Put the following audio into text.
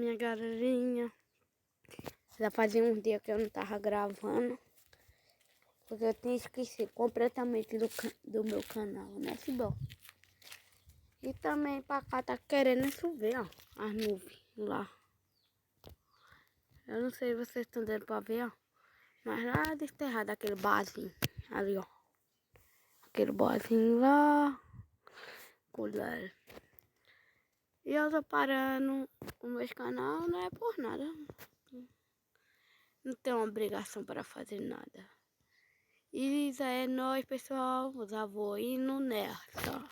minha galerinha. Já fazia uns dias que eu não tava gravando. Porque eu tinha esquecido completamente do meu canal, né, Cibó? E também pra cá tá querendo chover, ó. As nuvens lá. Eu não sei se vocês estão dando pra ver, ó. Mas lá desterrado aquele barzinho. Ali, ó. Aquele barzinho lá. Colher. E eu tô parando o meu canal, não é por nada. Não tenho obrigação para fazer nada. E isso é nóis, pessoal. Os avós indo nessa.